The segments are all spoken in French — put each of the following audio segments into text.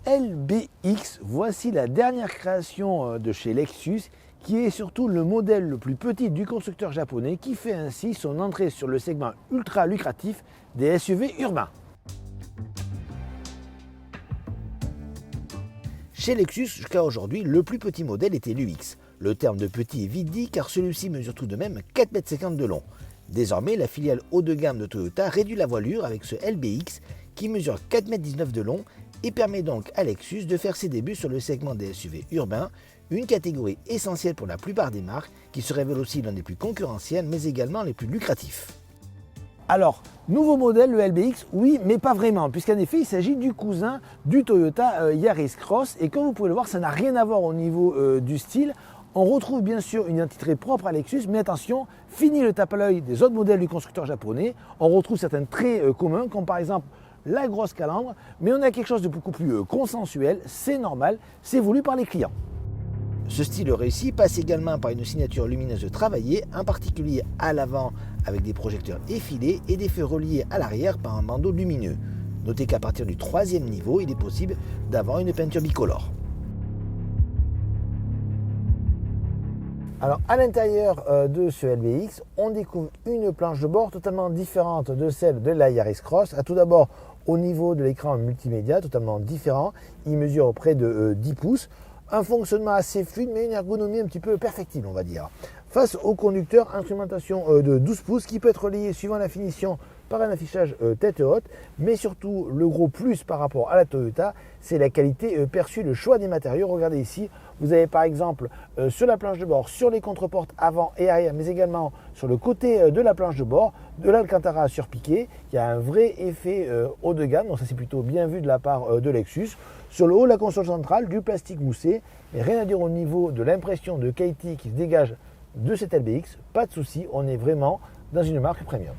LBX, voici la dernière création de chez Lexus qui est surtout le modèle le plus petit du constructeur japonais qui fait ainsi son entrée sur le segment ultra lucratif des SUV urbains. Chez Lexus, jusqu'à aujourd'hui, le plus petit modèle était l'UX. Le terme de petit est vite dit car celui-ci mesure tout de même 4,50 m de long. Désormais, la filiale haut de gamme de Toyota réduit la voilure avec ce LBX qui mesure 4,19 m de long et permet donc à Lexus de faire ses débuts sur le segment des SUV urbains, une catégorie essentielle pour la plupart des marques qui se révèle aussi l'un des plus concurrentiels mais également les plus lucratifs. Alors, nouveau modèle, le LBX, oui, mais pas vraiment, puisqu'en effet, il s'agit du cousin du Toyota Yaris Cross, et comme vous pouvez le voir, ça n'a rien à voir au niveau du style. On retrouve bien sûr une identité propre à Lexus, mais attention, fini le tape à l'œil des autres modèles du constructeur japonais. On retrouve certains traits communs, comme par exemple la grosse calandre, mais on a quelque chose de beaucoup plus consensuel, c'est normal, c'est voulu par les clients. Ce style réussi passe également par une signature lumineuse travaillée, en particulier à l'avant avec des projecteurs effilés et des feux reliés à l'arrière par un bandeau lumineux. Notez qu'à partir du 3e niveau, il est possible d'avoir une peinture bicolore. Alors à l'intérieur de ce LBX, on découvre une planche de bord totalement différente de celle de la Yaris Cross. Tout d'abord au niveau de l'écran multimédia, totalement différent, il mesure près de 10 pouces. Un fonctionnement assez fluide mais une ergonomie un petit peu perfectible on va dire. Face au conducteur, instrumentation de 12 pouces qui peut être reliée suivant la finition par un affichage tête haute, mais surtout le gros plus par rapport à la Toyota, c'est la qualité perçue, le choix des matériaux. Regardez ici, vous avez par exemple sur la planche de bord, sur les contreportes avant et arrière, mais également sur le côté de la planche de bord, de l'Alcantara surpiqué, qui a un vrai effet haut de gamme, donc ça c'est plutôt bien vu de la part de Lexus. Sur le haut de la console centrale, du plastique moussé, mais rien à dire au niveau de l'impression de qualité qui se dégage de cet LBX, pas de souci, on est vraiment dans une marque premium.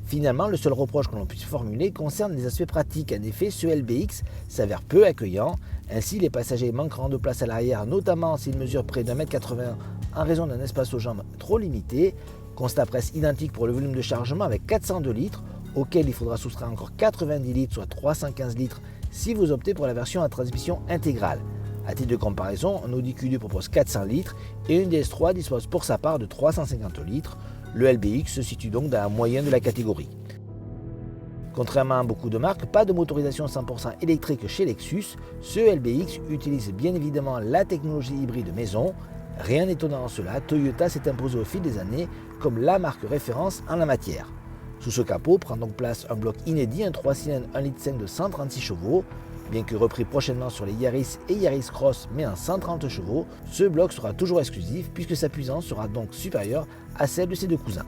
Finalement, le seul reproche que l'on puisse formuler concerne les aspects pratiques. En effet, ce LBX s'avère peu accueillant. Ainsi, les passagers manqueront de place à l'arrière, notamment s'ils mesurent près d'1,80 m en raison d'un espace aux jambes trop limité. Constat presque identique pour le volume de chargement avec 402 litres, auquel il faudra soustraire encore 90 litres, soit 315 litres, si vous optez pour la version à transmission intégrale. À titre de comparaison, un Audi Q2 propose 400 litres et une DS3 dispose pour sa part de 350 litres. Le LBX se situe donc dans la moyenne de la catégorie. Contrairement à beaucoup de marques, pas de motorisation 100% électrique chez Lexus, ce LBX utilise bien évidemment la technologie hybride maison. Rien d'étonnant en cela, Toyota s'est imposé au fil des années comme la marque référence en la matière. Sous ce capot prend donc place un bloc inédit, un 3 cylindres 1,5 litre de 136 chevaux. Bien que repris prochainement sur les Yaris et Yaris Cross mais en 130 chevaux, ce bloc sera toujours exclusif puisque sa puissance sera donc supérieure à celle de ses deux cousins.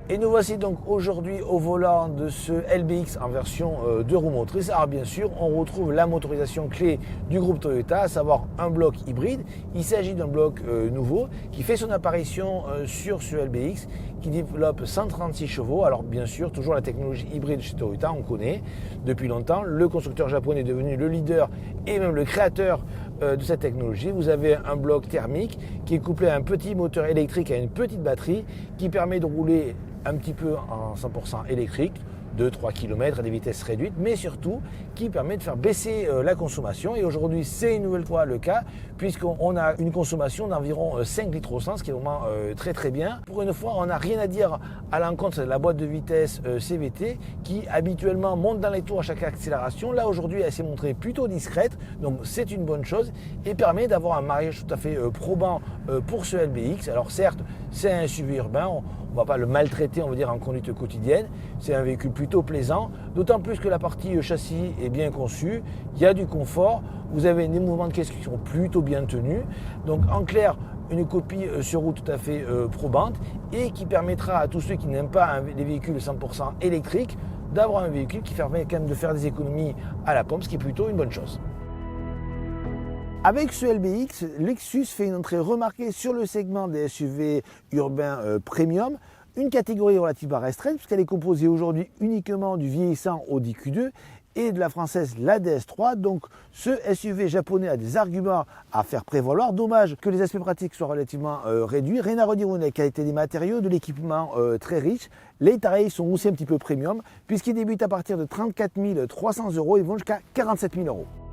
Et nous voici donc aujourd'hui au volant de ce LBX en version 2 roues motrices. Alors bien sûr, on retrouve la motorisation clé du groupe Toyota, à savoir un bloc hybride. Il s'agit d'un bloc nouveau qui fait son apparition sur ce LBX, qui développe 136 chevaux. Alors bien sûr, toujours la technologie hybride chez Toyota, on connaît depuis longtemps. Le constructeur japonais est devenu le leader et même le créateur de cette technologie. Vous avez un bloc thermique qui est couplé à un petit moteur électrique, à une petite batterie qui permet de rouler un petit peu en 100% électrique, 2-3 km à des vitesses réduites, mais surtout qui permet de faire baisser la consommation. Et aujourd'hui, c'est une nouvelle fois le cas, puisqu'on a une consommation d'environ 5 litres au 100, ce qui est vraiment très très bien. Pour une fois, on n'a rien à dire à l'encontre de la boîte de vitesse CVT, qui habituellement monte dans les tours à chaque accélération. Là, aujourd'hui, elle s'est montrée plutôt discrète, donc c'est une bonne chose, et permet d'avoir un mariage tout à fait probant pour ce LBX. Alors certes, c'est un SUV urbain, on ne va pas le maltraiter, on va dire, en conduite quotidienne. C'est un véhicule plutôt plaisant, d'autant plus que la partie châssis est bien conçue, il y a du confort, vous avez des mouvements de caisse qui sont plutôt bien tenus. Donc en clair, une copie sur route tout à fait probante et qui permettra à tous ceux qui n'aiment pas les véhicules 100% électriques d'avoir un véhicule qui permet quand même de faire des économies à la pompe, ce qui est plutôt une bonne chose. Avec ce LBX, Lexus fait une entrée remarquée sur le segment des SUV urbains premium, une catégorie relativement restreinte puisqu'elle est composée aujourd'hui uniquement du vieillissant Audi Q2 et de la française la DS3. Donc ce SUV japonais a des arguments à faire prévaloir. Dommage que les aspects pratiques soient relativement réduits. Rien à redire de la qualité des matériaux, de l'équipement très riche. Les tarifs sont aussi un petit peu premium puisqu'ils débutent à partir de 34 300 € et vont jusqu'à 47 000 €.